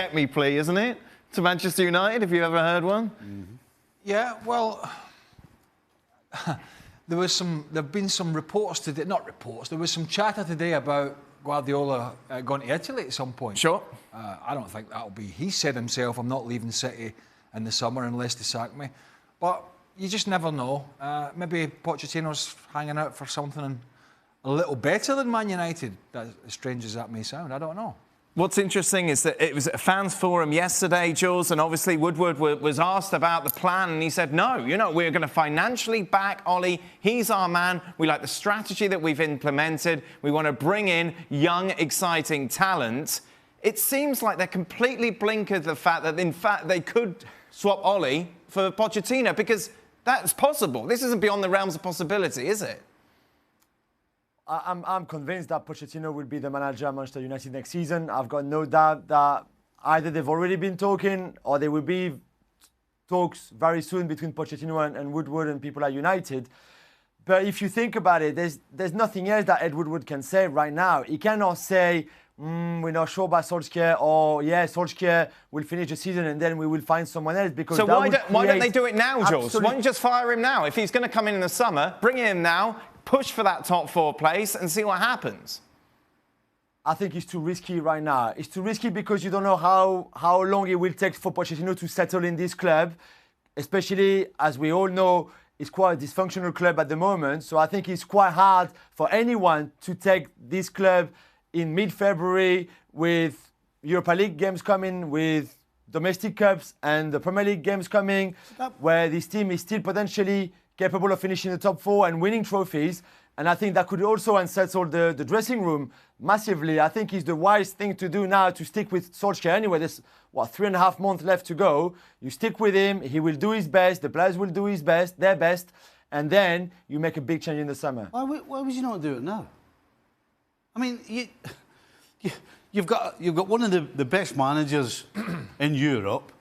get me, please, isn't it? To Manchester United, if you've ever heard one. Mm-hmm. Yeah, well, there've been some reports today, not reports, there was some chatter today about Guardiola going to Italy at some point. Sure. I don't think that'll be. He said himself, I'm not leaving City in the summer unless they sack me. But you just never know. Maybe Pochettino's hanging out for something a little better than Man United, as strange as that may sound. I don't know. What's interesting is that it was at a fans forum yesterday, Jules, and obviously Woodward was asked about the plan, and he said, no, we're going to financially back Ollie. He's our man. We like the strategy that we've implemented. We want to bring in young, exciting talent. It seems like they're completely blinkered the fact that, in fact, they could swap Ollie for Pochettino, because that's possible. This isn't beyond the realms of possibility, is it? I'm convinced that Pochettino will be the manager at Manchester United next season. I've got no doubt that either they've already been talking or there will be talks very soon between Pochettino and Woodward and people at United. But if you think about it, there's nothing else that Ed Woodward can say right now. He cannot say, we're not sure about Solskjaer, or Solskjaer will finish the season and then we will find someone else. Because so why don't they do it now, Jules? Why don't you just fire him now? If he's going to come in the summer, bring him in now, push for that top 4 place and see what happens. I think it's too risky right now. It's too risky because you don't know how long it will take for Pochettino to settle in this club, especially as we all know, it's quite a dysfunctional club at the moment. So I think it's quite hard for anyone to take this club in mid-February with Europa League games coming, with domestic cups and the Premier League games coming, where this team is still potentially capable of finishing the top 4 and winning trophies. And I think that could also unsettle the dressing room massively. I think it's the wise thing to do now to stick with Solskjaer anyway. There's, 3.5 months left to go. You stick with him. He will do his best. The players will do their best. And then you make a big change in the summer. Why would you not do it now? I mean, you've got one of the best managers in Europe,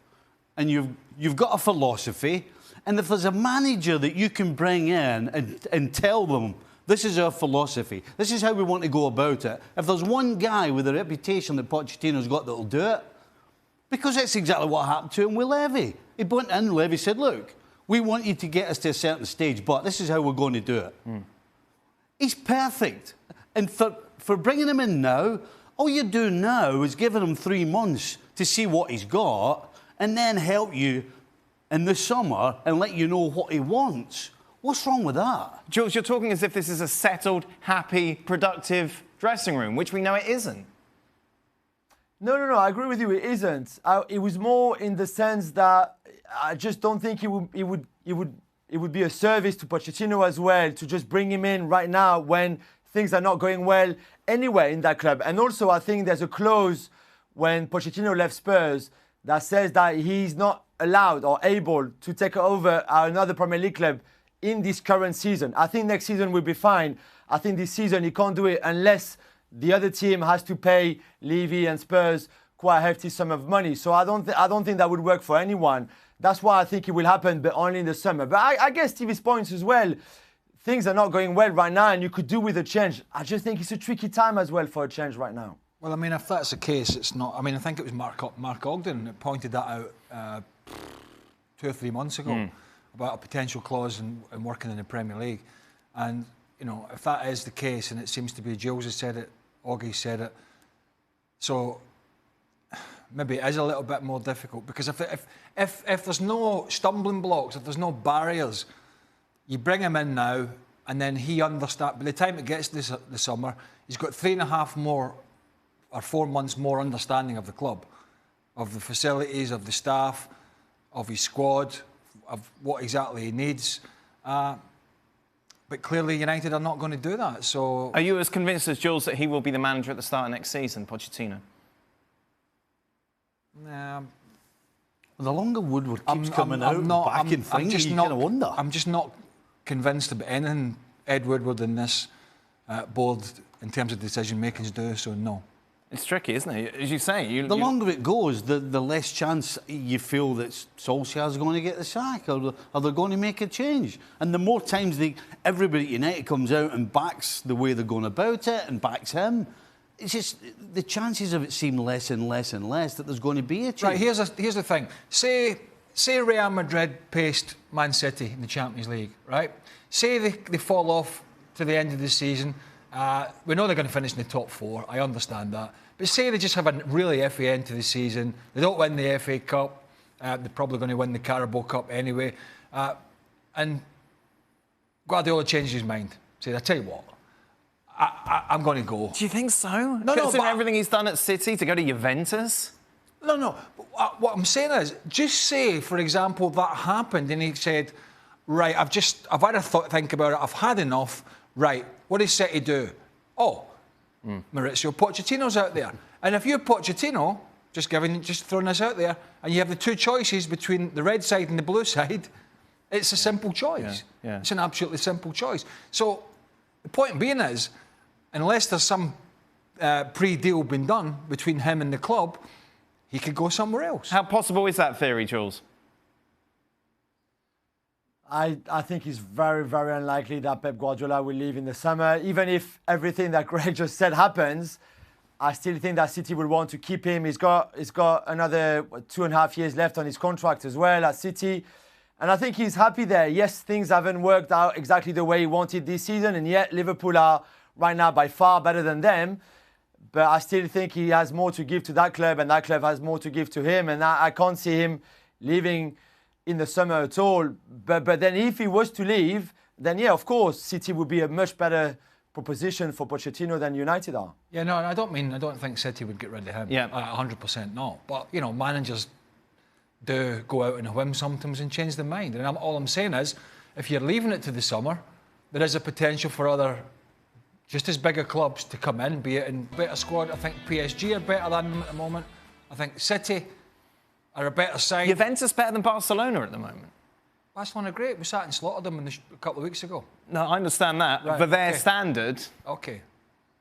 and you've got a philosophy. And if there's a manager that you can bring in and tell them, this is our philosophy, this is how we want to go about it. If there's one guy with a reputation that Pochettino's got that'll do it, because that's exactly what happened to him with Levy. He went in, Levy said, look, we want you to get us to a certain stage, but this is how we're going to do it. He's perfect. And for bringing him in now, all you do now is give him 3 months to see what he's got and then help you in the summer and let you know what he wants. What's wrong with that? Jules, you're talking as if this is a settled, happy, productive dressing room, which we know it isn't. No, I agree with you, it isn't. It was more in the sense that I just don't think it would be a service to Pochettino as well to just bring him in right now when things are not going well anywhere in that club. And also, I think there's a clause when Pochettino left Spurs that says that he's not allowed or able to take over another Premier League club in this current season. I think next season will be fine. I think this season he can't do it unless the other team has to pay Levy and Spurs quite a hefty sum of money. So I don't think that would work for anyone. That's why I think it will happen, but only in the summer. But I guess Stevie's points as well. Things are not going well right now, and you could do with a change. I just think it's a tricky time as well for a change right now. Well, I mean, if that's the case, it's not. I mean, I think it was Mark Ogden that pointed that out 2 or 3 months ago about a potential clause in working in the Premier League. And, if that is the case, and it seems to be, Jules has said it, Oggy said it, so maybe it is a little bit more difficult, because if there's no stumbling blocks, if there's no barriers, you bring him in now, and then he understands. By the time it gets to the summer, he's got 3.5 more or 4 months more understanding of the club, of the facilities, of the staff, of his squad, of what exactly he needs. But clearly United are not going to do that. So, are you as convinced as Jules that he will be the manager at the start of next season, Pochettino? The longer Woodward keeps coming out and backing things, you kind of wonder. I'm just not convinced about anything Ed Woodward and this board in terms of decision-making do, so no. It's tricky, isn't it? As you say... The longer it goes, the less chance you feel that Solskjaer's going to get the sack, or they're going to make a change. And the more times everybody at United comes out and backs the way they're going about it and backs him, it's just the chances of it seem less and less and less that there's going to be a change. Right, here's the thing. Say Real Madrid paced Man City in the Champions League, right? Say they fall off to the end of the season. We know they're going to finish in the top 4. I understand that. But say they just have a really iffy end to the season. They don't win the FA Cup. They're probably going to win the Carabao Cup anyway. And Guardiola changes his mind. Says, I tell you what, I'm going to go. Do you think so? No, Considering but everything he's done at City to go to Juventus? No. What I'm saying is, just say, for example, that happened and he said, right, I've had a think about it, I've had enough. Right, what does City do? Maurizio Pochettino's out there. And if you're Pochettino, just throwing this out there, and you have the 2 choices between the red side and the blue side, it's a simple choice. Yeah. It's an absolutely simple choice. So the point being is, unless there's some pre-deal been done between him and the club, he could go somewhere else. How possible is that theory, Jules? I think it's very, very unlikely that Pep Guardiola will leave in the summer. Even if everything that Greg just said happens, I still think that City will want to keep him. He's got another 2.5 years left on his contract as well at City. And I think he's happy there. Yes, things haven't worked out exactly the way he wanted this season, and yet Liverpool are right now by far better than them. But I still think he has more to give to that club, and that club has more to give to him. And I can't see him leaving in the summer at all. But then if he was to leave, then yeah, of course, City would be a much better proposition for Pochettino than United are. Yeah, no, I don't think City would get rid of him. Yeah. 100% not. But, managers do go out on a whim sometimes and change their mind. And all I'm saying is, if you're leaving it to the summer, there is a potential for other just as bigger clubs to come in, be it in better squad. I think PSG are better than them at the moment. I think City are a better side. Juventus better than Barcelona at the moment? Barcelona are great. We sat and slaughtered them a couple of weeks ago. No, I understand that. Right, for their okay. standard. Okay.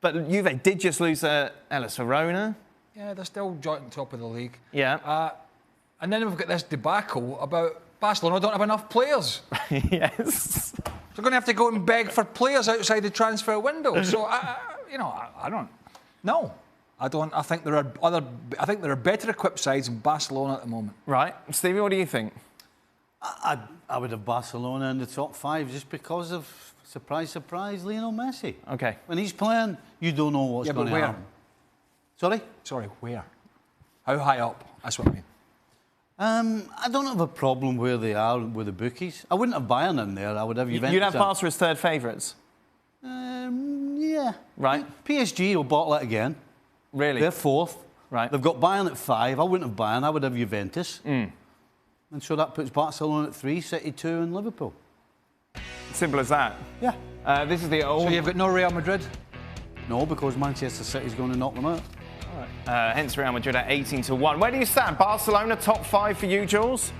But Juve did just lose Ellis Verona. Yeah, they're still joint top of the league. Yeah. And then we've got this debacle about Barcelona don't have enough players. Yes. They're going to have to go and beg for players outside the transfer window. So, I don't. No. I don't. I think there are better equipped sides in Barcelona at the moment. Right. Stevie, what do you think? I would have Barcelona in the top 5 just because of, surprise, Lionel Messi. Okay. When he's playing, you don't know what's going to happen. Sorry? Sorry, where? How high up? That's what I mean. I don't have a problem where they are with the bookies. I wouldn't have Bayern in there. I would have Juventus. You'd have Barca as third favourites? Yeah. Right. PSG will bottle it again. Really? They're 4th. Right. They've got Bayern at 5. I wouldn't have Bayern. I would have Juventus. And so that puts Barcelona at 3, City 2 and Liverpool. Simple as that. Yeah. This is the old... So you've got no Real Madrid? No, because Manchester City's going to knock them out. Hence Real Madrid at 18-1. Where do you stand? Barcelona top 5 for you, Jules?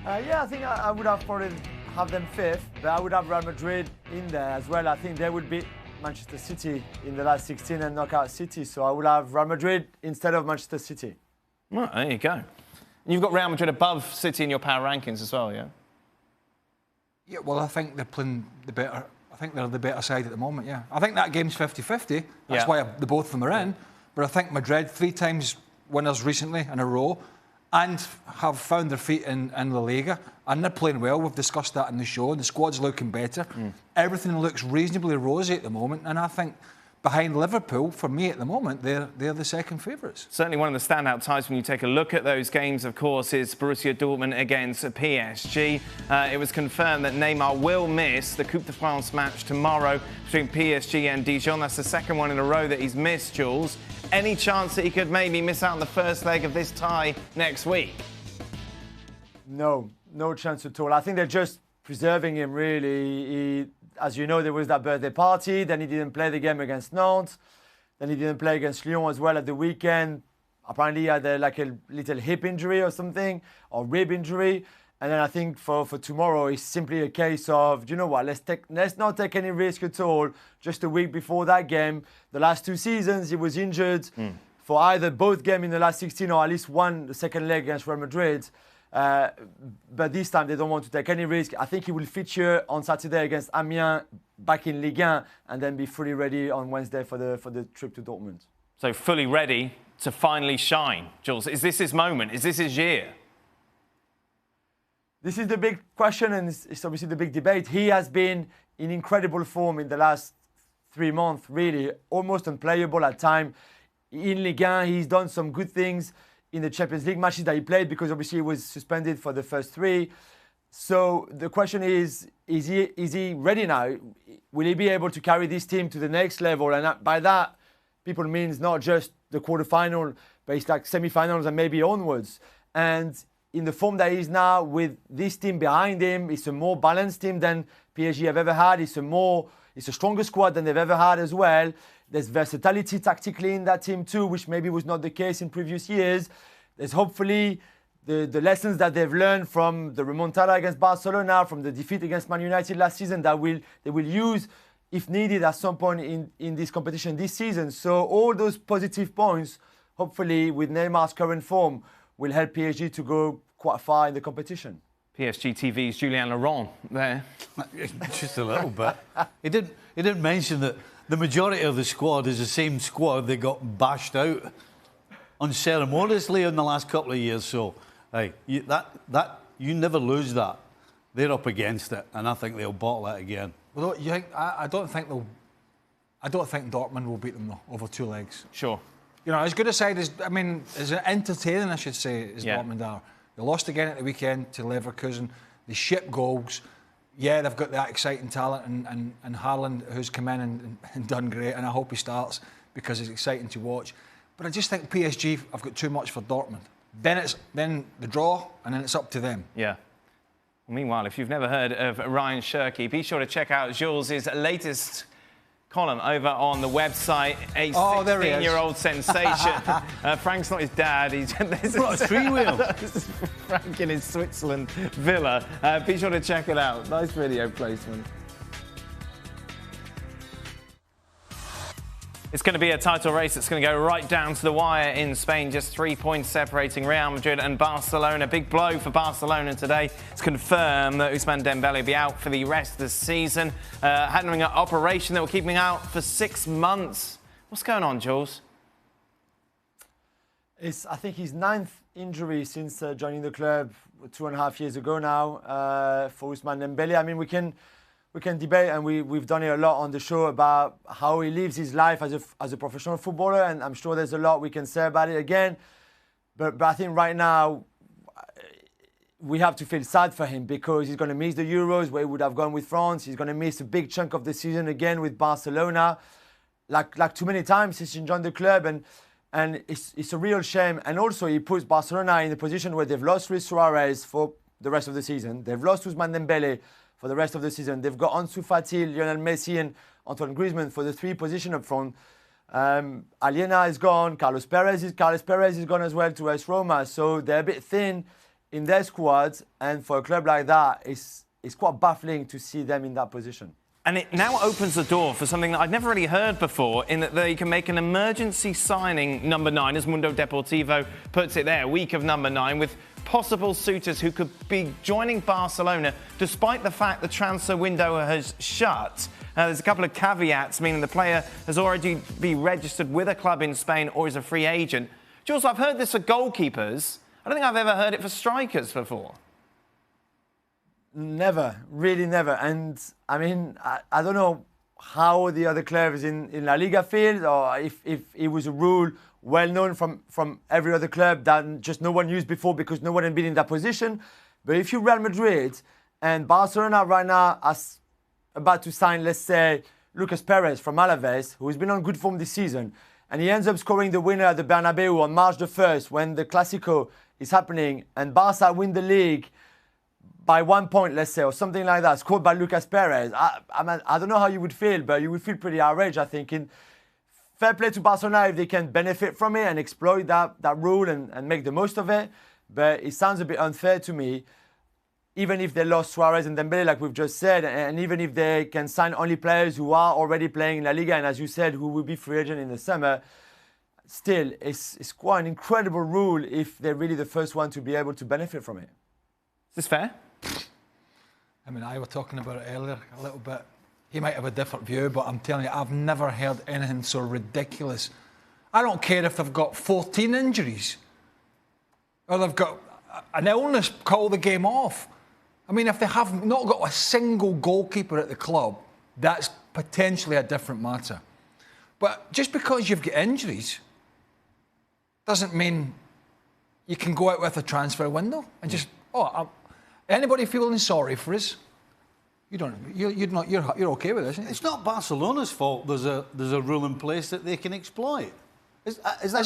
Yeah, I think I would have probably have them 5th, but I would have Real Madrid in there as well. I think they would beat Manchester City in the last 16 and knock out City. So I would have Real Madrid instead of Manchester City. Well, there you go. And you've got Real Madrid above City in your power rankings as well, yeah? Yeah, well, I think they're playing the better... I think they're the better side at the moment, yeah. I think that game's 50-50. That's why the both of them are in. But I think Madrid, 3 times winners recently in a row, and have found their feet in La Liga. And they're playing well. We've discussed that in the show. And the squad's looking better. Everything looks reasonably rosy at the moment. And I think behind Liverpool, for me at the moment, they're the second favourites. Certainly one of the standout ties when you take a look at those games, of course, is Borussia Dortmund against PSG. It was confirmed that Neymar will miss the Coupe de France match tomorrow between PSG and Dijon. That's the second one in a row that he's missed, Jules. Any chance that he could maybe miss out on the first leg of this tie next week? No chance at all. I think they're just preserving him, really. As you know, there was that birthday party. Then he didn't play the game against Nantes. Then he didn't play against Lyon as well at the weekend. Apparently, he had a little hip injury or something, or rib injury. And then I think for tomorrow, it's simply a case of, you know what, let's not take any risk at all. Just a week before that game, the last 2 seasons, he was injured for either both games in the last 16 or at least one, the second leg against Real Madrid. But this time they don't want to take any risk. I think he will feature on Saturday against Amiens back in Ligue 1 and then be fully ready on Wednesday for the trip to Dortmund. So fully ready to finally shine. Jules, is this his moment? Is this his year? This is the big question, and it's obviously the big debate. He has been in incredible form in the last 3 months, really, almost unplayable at times. In Ligue 1, he's done some good things in the Champions League matches that he played, because obviously he was suspended for the first 3. So the question is he ready now? Will he be able to carry this team to the next level? And by that, people means not just the quarterfinal, but it's like semi-finals and maybe onwards. And in the form that he is now, with this team behind him, it's a more balanced team than PSG have ever had. It's a stronger squad than they've ever had as well. There's versatility tactically in that team too, which maybe was not the case in previous years. There's hopefully the lessons that they've learned from the remontada against Barcelona, from the defeat against Man United last season, that they will use if needed at some point in this competition this season. So all those positive points, hopefully with Neymar's current form, will help PSG to go quite far in the competition. PSG TV's Julien Laurent there. Just a little bit. He didn't mention that the majority of the squad is the same squad that got bashed out unceremoniously in the last couple of years. So, hey, you never lose that. They're up against it, and I think they'll bottle it again. Well, I don't think Dortmund will beat them though, over 2 legs. Sure. You know, as good a side as entertaining, I should say, as Dortmund are. They lost again at the weekend to Leverkusen. They ship goals. Yeah, they've got that exciting talent and Haaland, who's come in and done great, and I hope he starts because it's exciting to watch. But I just think PSG have got too much for Dortmund. Then the draw, and then it's up to them. Yeah. Meanwhile, if you've never heard of Ryan Shirky, be sure to check out Jules' latest column over on the website. A 16-year-old sensation. Frank's not his dad. He's what a three-wheel. Frank in his Switzerland villa. Be sure to check it out. Nice video placement. It's going to be a title race. It's going to go right down to the wire in Spain. Just 3 points separating Real Madrid and Barcelona. Big blow for Barcelona today. It's confirmed that Ousmane Dembélé will be out for the rest of the season. Having an operation that will keep him out for 6 months. What's going on, Jules? It's, I think, his 9th injury since joining the club 2.5 years ago now for Ousmane Dembélé. I mean, we can debate, and we've done it a lot on the show, about how he lives his life as a professional footballer, and I'm sure there's a lot we can say about it again. But I think right now we have to feel sad for him, because he's going to miss the Euros where he would have gone with France. He's going to miss a big chunk of the season again with Barcelona, like too many times since he joined the club, and it's a real shame. And also he puts Barcelona in a position where they've lost Luis Suarez for the rest of the season. They've lost Ousmane Dembélé for the rest of the season. They've got Ansu Fati, Lionel Messi and Antoine Griezmann for the 3 position up front. Aliena is gone. Carlos Perez is gone as well to AS Roma. So they're a bit thin in their squads. And for a club like that, it's quite baffling to see them in that position. And it now opens the door for something that I'd never really heard before, in that they can make an emergency signing number 9, as Mundo Deportivo puts it there, week of number 9, with possible suitors who could be joining Barcelona despite the fact the transfer window has shut. There's a couple of caveats, meaning the player has already been registered with a club in Spain or is a free agent. Jules, I've heard this for goalkeepers. I don't think I've ever heard it for strikers before. Never, really never. And I mean, I don't know how the other clubs in La Liga feel, or if it was a rule well known from every other club that just no one used before because no one had been in that position. But if you're Real Madrid and Barcelona right now are about to sign, let's say, Lucas Perez from Alaves, who has been on good form this season, and he ends up scoring the winner at the Bernabeu on March the 1st when the Clásico is happening, and Barca win the league by 1 point, let's say, or something like that, scored by Lucas Perez. I don't know how you would feel, but you would feel pretty outraged, I think. Fair play to Barcelona if they can benefit from it and exploit that rule and make the most of it. But it sounds a bit unfair to me, even if they lost Suarez and Dembélé, like we've just said, and even if they can sign only players who are already playing in La Liga, and as you said, who will be free agent in the summer. still, it's quite an incredible rule if they're really the first one to be able to benefit from it. Is this fair? I mean, I was talking about it earlier a little bit. He might have a different view, but I'm telling you, I've never heard anything so ridiculous. I don't care if they've got 14 injuries or they've got an illness, call the game off. I mean, if they have not got a single goalkeeper at the club, that's potentially a different matter. But just because you've got injuries doesn't mean you can go out with a transfer window and just, anybody feeling sorry for us? You're okay with this, isn't it? It's not Barcelona's fault. There's a rule in place that they can exploit. Is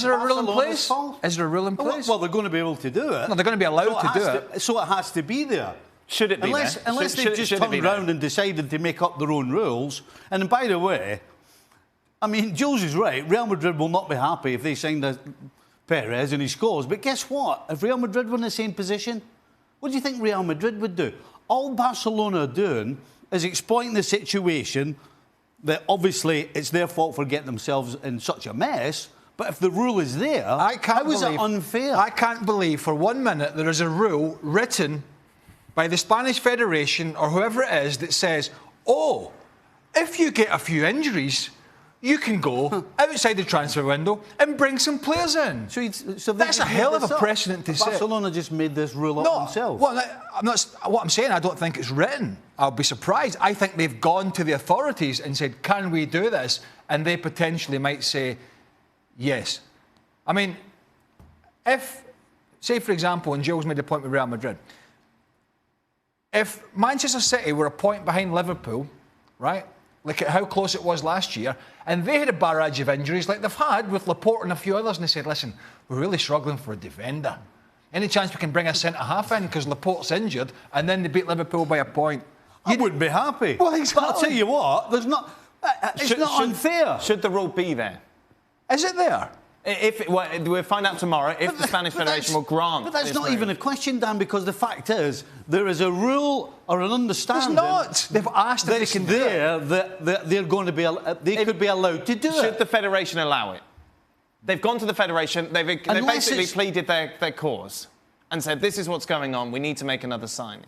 there a rule in place? Fault? Is there a rule in place? Well, they're going to be able to do it. No, they're going to be allowed to do it. So it has to be there. Should it be unless, there? Unless they've just turned around and decided to make up their own rules. And by the way, I mean, Jules is right. Real Madrid will not be happy if they signed Perez and he scores. But guess what? If Real Madrid were in the same position, what do you think Real Madrid would do? All Barcelona are doing is exploiting the situation that obviously it's their fault for getting themselves in such a mess. But if the rule is there, how is it unfair? I can't believe for 1 minute there is a rule written by the Spanish Federation or whoever it is that says, if you get a few injuries, you can go outside the transfer window and bring some players in. So that's a hell of a precedent to set. Barcelona just made this rule up themselves. Well, what I'm saying, I don't think it's written. I'll be surprised. I think they've gone to the authorities and said, can we do this? And they potentially might say, yes. I mean, say for example, and Jules made a point with Real Madrid, if Manchester City were a point behind Liverpool, right, look at how close it was last year, and they had a barrage of injuries like they've had with Laporte and a few others, and they said, listen, we're really struggling for a defender. Any chance we can bring a centre-half in because Laporte's injured, and then they beat Liverpool by a point? I wouldn't be happy. Well, exactly. But I'll tell you what, it's not unfair. Should the rule be there? Is it there? We'll find out tomorrow if the Spanish Federation will grant. But that's not even a question, Dan, because the fact is there is a rule or an understanding. There's not. They've asked if they can do it. That they're going to be. They could be allowed to do it. Should the Federation allow it? They've gone to the Federation. They basically pleaded their cause and said, "This is what's going on. We need to make another signing."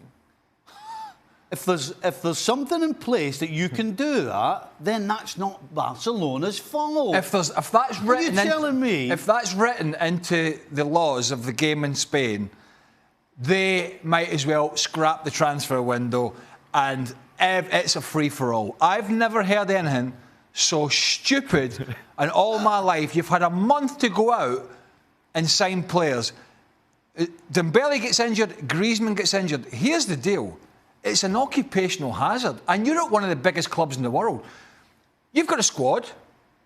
If there's something in place that you can do that, then that's not Barcelona's fault. If that's written, are you telling me? If that's written into the laws of the game in Spain, they might as well scrap the transfer window and it's a free-for-all. I've never heard anything so stupid in all my life. You've had a month to go out and sign players. Dembele gets injured, Griezmann gets injured. Here's the deal. It's an occupational hazard. And you're at one of the biggest clubs in the world. You've got a squad.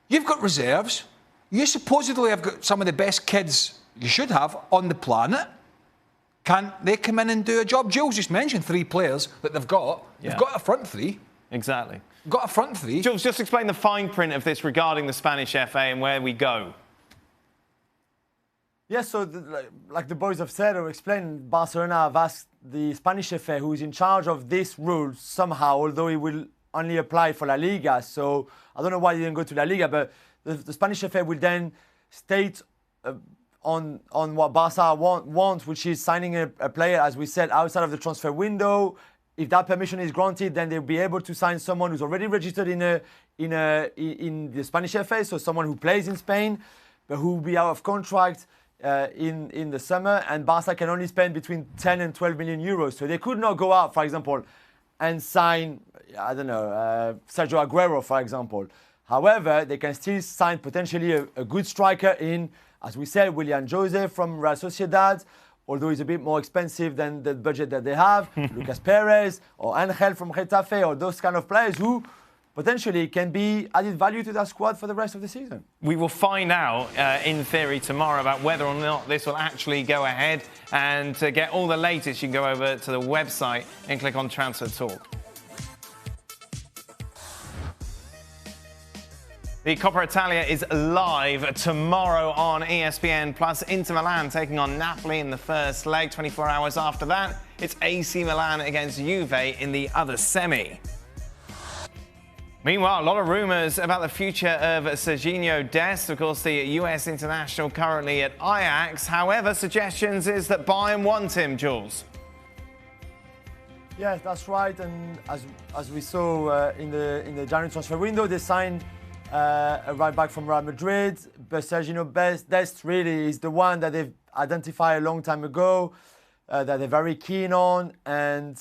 You've got reserves. You supposedly have got some of the best kids you should have on the planet. Can't they come in and do a job? Jules just mentioned 3 players that they've got. Yeah. They've got a front 3. Exactly. Got a front 3. Jules, just explain the fine print of this regarding the Spanish FA and where we go. Yeah, so like the boys have said or explained, Barcelona have asked the Spanish FA, who is in charge of this rule somehow, although it will only apply for La Liga. So I don't know why they didn't go to La Liga, but the Spanish FA will then state on what Barca wants, which is signing a player, as we said, outside of the transfer window. If that permission is granted, then they'll be able to sign someone who's already registered in the Spanish FA, so someone who plays in Spain, but who will be out of contract in the summer, and Barca can only spend between 10 and 12 million euros. So they could not go out, for example, and sign, I don't know, Sergio Aguero, for example. However, they can still sign potentially a good striker in, as we said, Willian Jose from Real Sociedad, although he's a bit more expensive than the budget that they have, Lucas Perez or Angel from Getafe, or those kind of players who potentially can be added value to that squad for the rest of the season. We will find out, in theory, tomorrow about whether or not this will actually go ahead. And to get all the latest, you can go over to the website and click on Transfer Talk. The Coppa Italia is live tomorrow on ESPN, plus Inter Milan taking on Napoli in the first leg. 24 hours after that, it's AC Milan against Juve in the other semi. Meanwhile, a lot of rumours about the future of Serginho Dest. Of course, the US international currently at Ajax. However, suggestions is that Bayern want him, Jules. Yes, that's right. And as we saw in the January transfer window, they signed a right back from Real Madrid. But Serginho Dest really is the one that they've identified a long time ago, that they're very keen on, and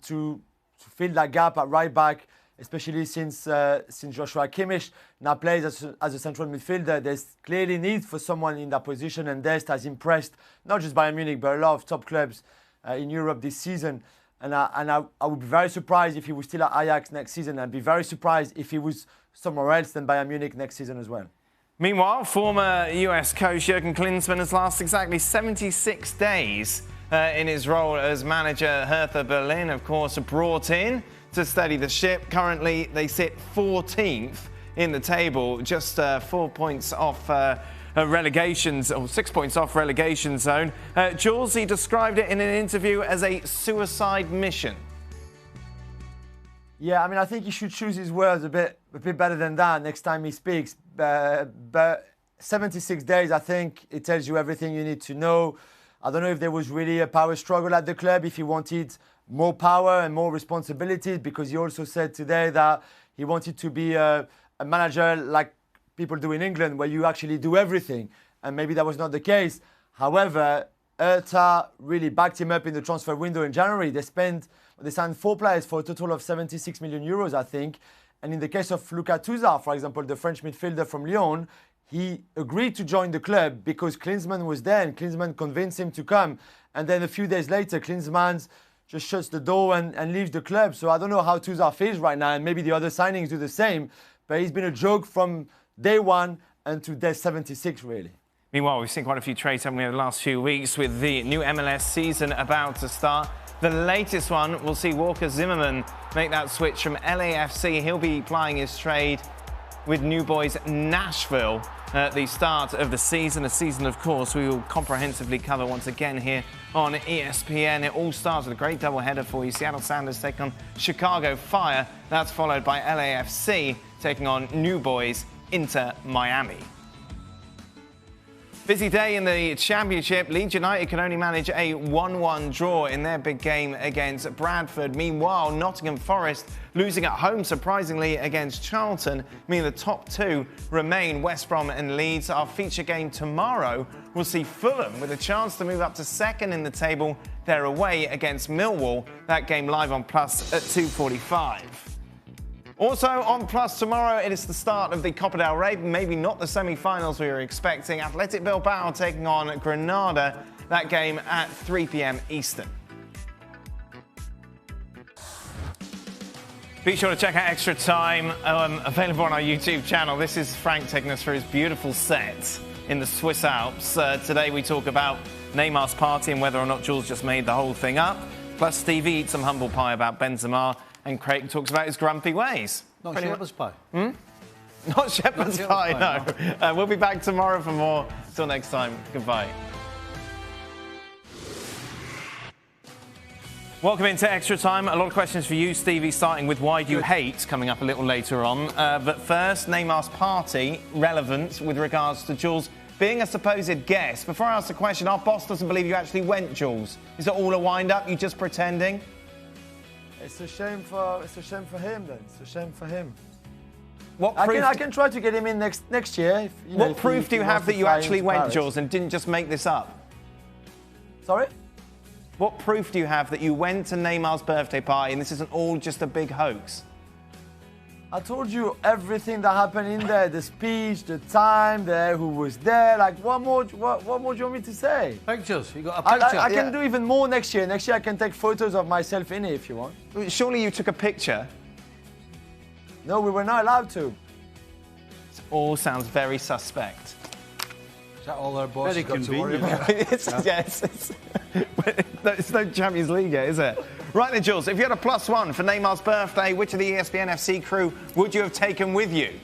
to fill that gap at right back, especially since Joshua Kimmich now plays as a central midfielder. There's clearly need for someone in that position, and Dest has impressed not just Bayern Munich but a lot of top clubs in Europe this season. And I would be very surprised if he was still at Ajax next season, and I'd be very surprised if he was somewhere else than Bayern Munich next season as well. Meanwhile, former US coach Jurgen Klinsmann has lasted exactly 76 days in his role as manager. Hertha Berlin, of course, brought in to steady the ship. Currently, they sit 14th in the table, just 4 points off relegations, or 6 points off relegation zone. Jules, he described it in an interview as a suicide mission. Yeah, I mean, I think he should choose his words a bit better than that next time he speaks. But 76 days, I think it tells you everything you need to know. I don't know if there was really a power struggle at the club, if he wanted more power and more responsibilities, because he also said today that he wanted to be a manager like people do in England, where you actually do everything. And maybe that was not the case. However, Hertha really backed him up in the transfer window in January. They signed 4 players for a total of 76 million euros, I think. And in the case of Lucas Touzard, for example, the French midfielder from Lyon, he agreed to join the club because Klinsmann was there and Klinsmann convinced him to come. And then a few days later, Klinsmann just shuts the door and leaves the club. So I don't know how Touzard feels right now, and maybe the other signings do the same. But he's been a joke from day one and to day 76, really. Meanwhile, we've seen quite a few trades, haven't we, over the last few weeks with the new MLS season about to start. The latest one will see Walker Zimmerman make that switch from LAFC. He'll be plying his trade with New Boys Nashville at the start of the season. A season, of course, we will comprehensively cover once again here on ESPN. It all starts with a great doubleheader for you. Seattle Sounders take on Chicago Fire. That's followed by LAFC taking on New Boys Inter Miami. Busy day in the Championship. Leeds United can only manage a 1-1 draw in their big game against Bradford. Meanwhile, Nottingham Forest losing at home, surprisingly, against Charlton, meaning the top 2 remain West Brom and Leeds. Our feature game tomorrow will see Fulham with a chance to move up to second in the table. They're away against Millwall. That game live on Plus at 2:45. Also on Plus tomorrow, it is the start of the Copa del Rey, maybe not the semi-finals we were expecting. Athletic Bilbao taking on Granada, that game at 3 p.m. Eastern. Be sure to check out Extra Time, available on our YouTube channel. This is Frank taking us through his beautiful set in the Swiss Alps. Today we talk about Neymar's party and whether or not Jules just made the whole thing up. Plus Stevie eats some humble pie about Benzema. And Craig talks about his grumpy ways. Not shepherd's pie. Not shepherd's pie, no. We'll be back tomorrow for more. Till next time, goodbye. Welcome into Extra Time. A lot of questions for you, Stevie, starting with why do you hate, coming up a little later on. But first, Neymar's party, relevant with regards to Jules being a supposed guest. Before I ask the question, our boss doesn't believe you actually went, Jules. Is it all a wind-up? You just pretending? It's a shame for him then. It's a shame for him. I can try to get him in next year. What proof do you have that you actually went, Jules, and didn't just make this up? Sorry? What proof do you have that you went to Neymar's birthday party and this isn't all just a big hoax? I told you everything that happened in there, the speech, the time there, who was there. Like, what more do you want me to say? Pictures. You got a picture. I can do even more next year. Next year I can take photos of myself in it if you want. Surely you took a picture? No, we were not allowed to. It all sounds very suspect. Is that all our boss Very got to worry about? It's no Champions League yet, is it? Right then, Jules, if you had a +1 for Neymar's birthday, which of the ESPN FC crew would you have taken with you?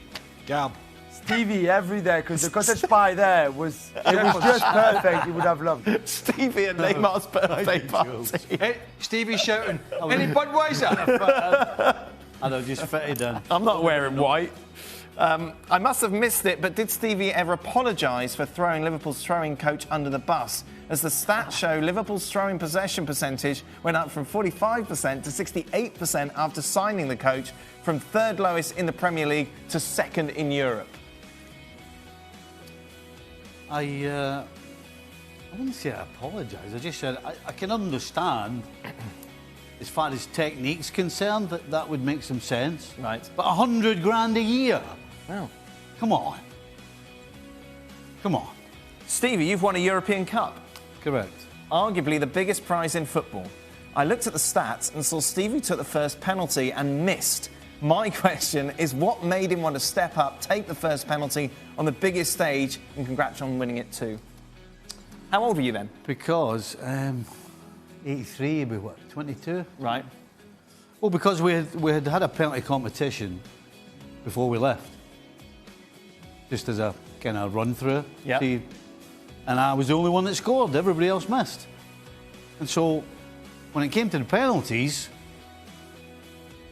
Gab. Stevie every day, because the cottage pie there was just perfect. He would have loved it. Stevie at Neymar's birthday party. Hey, Stevie shouting, any Budweiser? and I've just fitted in. I'm not wearing white. I must have missed it, but did Stevie ever apologise for throwing Liverpool's throwing coach under the bus? As the stats show, Liverpool's throwing possession percentage went up from 45% to 68% after signing the coach, from third lowest in the Premier League to second in Europe. I wouldn't say I apologise. I just said I can understand, as far as technique's concerned, that would make some sense. Right. But 100 grand a year? Wow. Come on. Come on. Stevie, you've won a European Cup. Correct. Arguably the biggest prize in football. I looked at the stats and saw Stevie took the first penalty and missed. My question is, what made him want to step up, take the first penalty on the biggest stage, and congrats on winning it too? How old were you then? Because 83, you'd be what, 22? Right. Well, because we had a penalty competition before we left. Just as a kind of run through. Yeah. And I was the only one that scored. Everybody else missed. And so when it came to the penalties,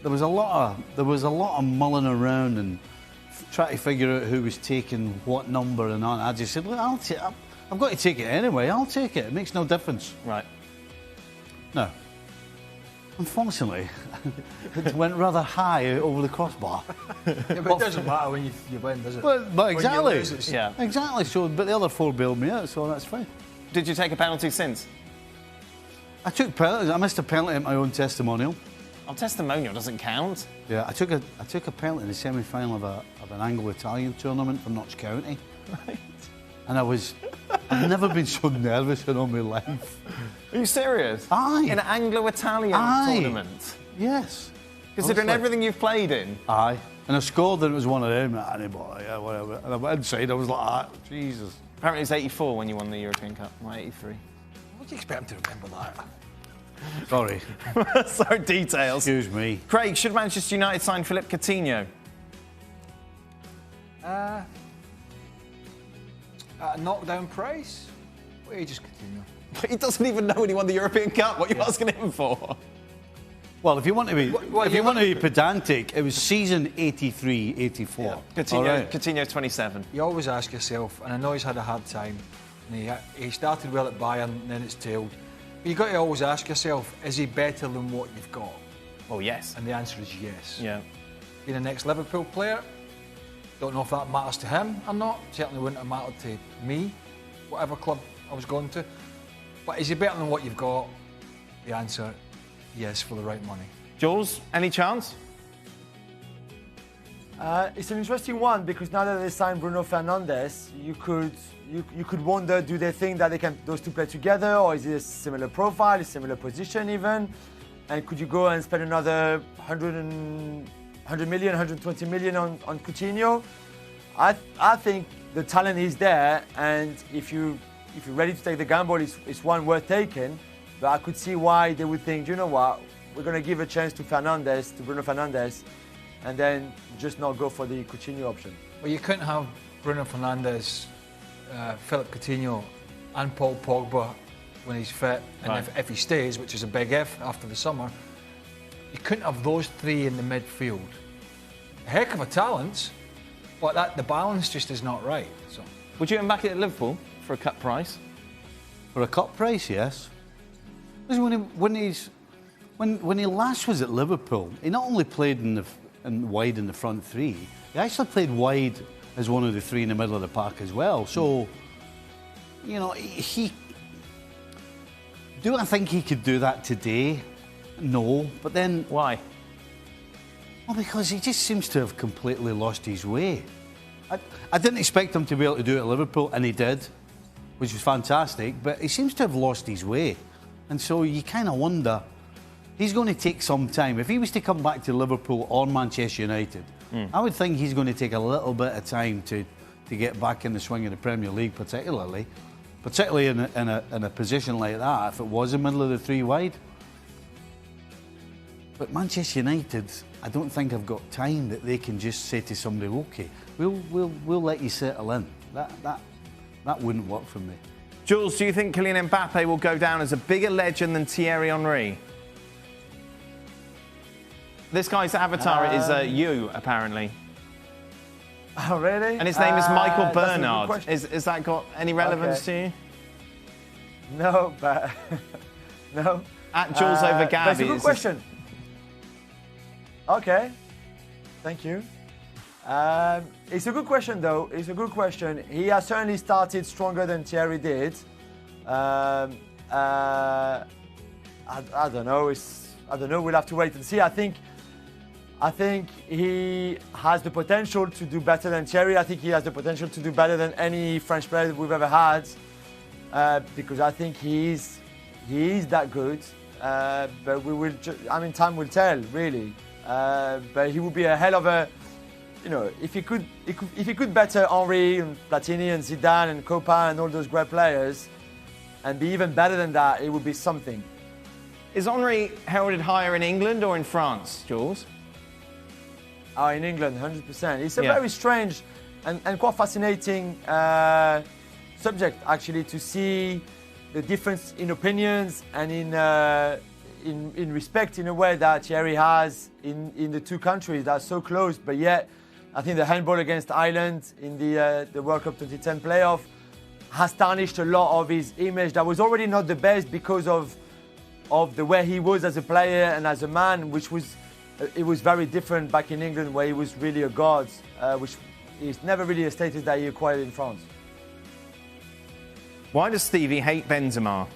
there was a lot of mulling around and trying to figure out who was taking what number and on. I just said, look, I've got to take it anyway. I'll take it. It makes no difference. Right. No. Unfortunately, it went rather high over the crossbar. Yeah, but it doesn't matter when you win, does it? But exactly. When you lose, Yeah. Exactly. So, but the other four bailed me out, so that's fine. Did you take a penalty since? I took penalties. I missed a penalty at my own testimonial. Oh, testimonial doesn't count. Yeah, I took a penalty in the semi-final of an Anglo-Italian tournament for Notts County. Right. And I've never been so nervous in all my life. Are you serious? Aye. In an Anglo-Italian Aye. tournament? Yes. Considering Honestly. everything you've played in? Aye. And I scored and it was one of them. Anybody, yeah, whatever. And I went inside, I was like, Jesus. Apparently it was 84 when you won the European Cup, not 83. What do you expect him to remember that? Sorry. So details. Excuse me. Craig, should Manchester United sign Philippe Coutinho? At a knockdown price? Well, you just continue. He doesn't even know when he won the European Cup. What are you asking him for? Well, if you want to be pedantic, it was season 83, 84. Yeah. Coutinho's 27. You always ask yourself, and I know he's had a hard time, and he started well at Bayern, and then it's tailed. But you've got to always ask yourself, is he better than what you've got? Well, yes. And the answer is yes. Yeah. Being the next Liverpool player, don't know if that matters to him or not. Certainly wouldn't have mattered to me, whatever club I was going to. But is he better than what you've got? The answer, yes, for the right money. Jules, any chance? It's an interesting one because now that they signed Bruno Fernandes, you could wonder, do they think that they can those two play together, or is it a similar profile, a similar position even? And could you go and spend another 100 million, 120 million on Coutinho? I think the talent is there, and if you're ready to take the gamble, it's one worth taking. But I could see why they would think, you know what, we're going to give a chance to Bruno Fernandes, and then just not go for the Coutinho option. Well, you couldn't have Bruno Fernandes, Philippe Coutinho and Paul Pogba when he's fit, and Right. if he stays, which is a big if after the summer, you couldn't have those three in the midfield. A heck of a talent, but the balance just is not right. So Would you have him back at Liverpool for a cut price? For a cut price, yes. Listen, when he last was at Liverpool, he not only played wide in the front three, he actually played wide as one of the three in the middle of the park as well. So, you know, do I think he could do that today? No, but then... Why? Well, because he just seems to have completely lost his way. I didn't expect him to be able to do it at Liverpool, and he did, which was fantastic, but he seems to have lost his way. And so you kind of wonder, he's going to take some time. If he was to come back to Liverpool or Manchester United, I would think he's going to take a little bit of time to get back in the swing of the Premier League, particularly in a position like that, if it was the middle of the three wide. But Manchester United, I don't think have got time that they can just say to somebody, OK, we'll let you settle in. That wouldn't work for me. Jules, do you think Kylian Mbappe will go down as a bigger legend than Thierry Henry? This guy's avatar is you, apparently. Oh, really? And his name is Michael That's a good Bernard. question. Is that got any relevance to you? No, but no. At Jules over But it's a Gabby. good question. Okay, thank you. It's a good question, though. It's a good question. He has certainly started stronger than Thierry did. I don't know. I don't know. We'll have to wait and see. I think he has the potential to do better than Thierry. I think he has the potential to do better than any French player that we've ever had. Because I think he is that good. But we will. Time will tell, really. But he would be a hell of a. If he could better Henry and Platini and Zidane and Copa and all those great players, and be even better than that, it would be something. Is Henry heralded higher in England or in France, Jules? Oh, in England, 100%. It's a very strange and quite fascinating subject, actually, to see the difference in opinions and in respect, in a way, that Thierry has in the two countries that are so close. But yet, I think the handball against Ireland in the World Cup 2010 playoff has tarnished a lot of his image that was already not the best because of the way he was as a player and as a man, which was it was very different back in England, where he was really a god, which is never really a status that he acquired in France. Why does Stevie hate Benzema?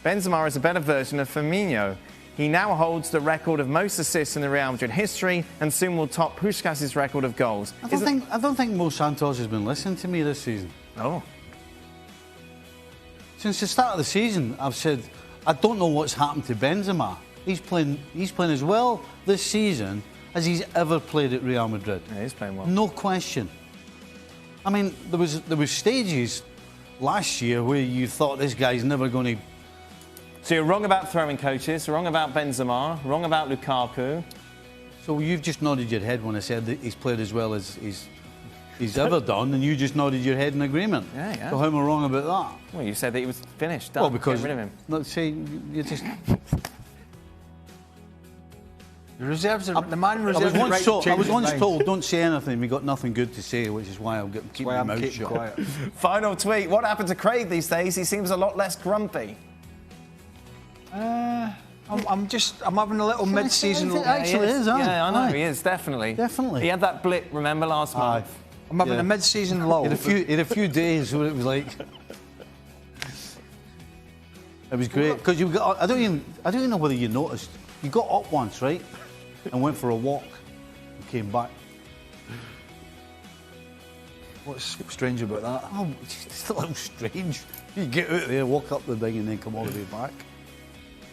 Benzema is a better version of Firmino. He now holds the record of most assists in the Real Madrid history and soon will top Puskás' record of goals. I don't think Mo Santos has been listening to me this season. Oh. Since the start of the season, I've said I don't know what's happened to Benzema. He's playing as well this season as he's ever played at Real Madrid. Yeah, he's playing well. No question. I mean, there was stages last year where you thought this guy's never going to. So you're wrong about throwing coaches, wrong about Benzema, wrong about Lukaku. So you've just nodded your head when I said that he's played as well as he's ever done, and you just nodded your head in agreement. Yeah. So how am I wrong about that? Well, you said that he was finished, done. Well, because get rid of him. Let's say you just. The reserves are, the man I reserves was the right to change I was his once mind. told, don't say anything, we got nothing good to say, which is why I'm keeping my mouth keeping shut. quiet. Final tweet. What happened to Craig these days? He seems a lot less grumpy. I'm having a little mid-season. Actually, is, huh? Yeah, I know, Aye. he is, definitely. Definitely. He had that blip, remember, last month? I'm having Yeah. a mid-season lull. In a few days where it was like. It was great because you got. I don't even know whether you noticed. You got up once, right, and went for a walk, and came back. What's strange about that? Oh, it's just a little strange. You get out there, walk up the thing, and then come all the way back.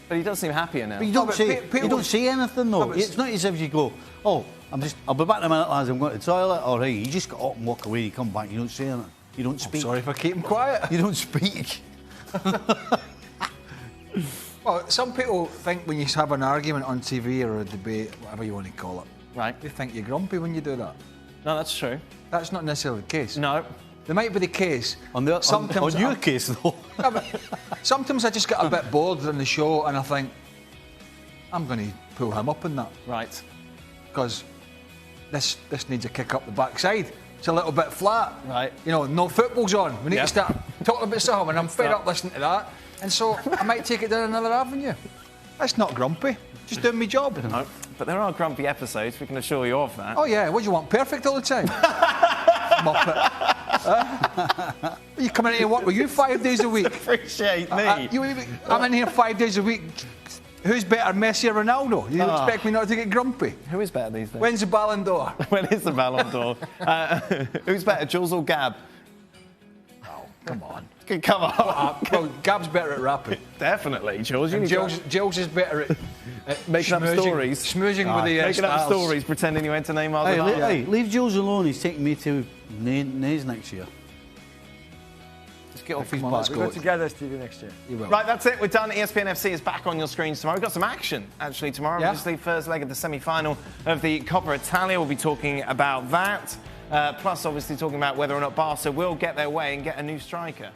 But he does seem happier now. But you don't but say. people- You don't say anything though. No, but It's not as if you go, "Oh, I'll be back in a minute, lads. I'm going to the toilet." All right, you just got up and walk away. You come back. You don't say anything. You don't speak. Sorry if I keep him quiet. You don't speak. Well, some people think when you have an argument on TV or a debate, whatever you want to call it, Right. they think you're grumpy when you do that. No, that's true. That's not necessarily the case. No. There might be the case. On your I- case though. Yeah, but sometimes I just get a bit bored on the show and I think, I'm going to pull him up in that Right. because this needs a kick up the backside. It's a little bit flat. Right. You know, no football's on. We need Yep. to start talking about something and I'm fed start. up listening to that. And so I might take it down another avenue. That's not grumpy. Just doing my job. No. But there are grumpy episodes, we can assure you of that. Oh yeah, what do you want? Perfect all the time? Muppet. You coming in here work with you 5 days a week? Appreciate me. I'm in here 5 days a week. Who's better, Messi or Ronaldo? You expect me not to get grumpy? Who is better these days? When's the Ballon d'Or? When is the Ballon d'Or? Who's better, Jules or Gab? Come on. Come on. Well, Gab's better at rapping. Definitely, Jules. You And need Jules is better at making up stories. Schmoozing with the Making up styles. stories, pretending you went to Neymar. Hey, leave Jules alone. He's taking me to Nays next year. Just get off his Come on, back. let's We'll go together, Stevie, next year. You will. Right, that's it. We're done. ESPN FC is back on your screens tomorrow. We've got some action, actually, tomorrow. Yeah. Obviously, first leg of the semi-final of the Coppa Italia. We'll be talking about that. Plus, obviously, talking about whether or not Barca will get their way and get a new striker.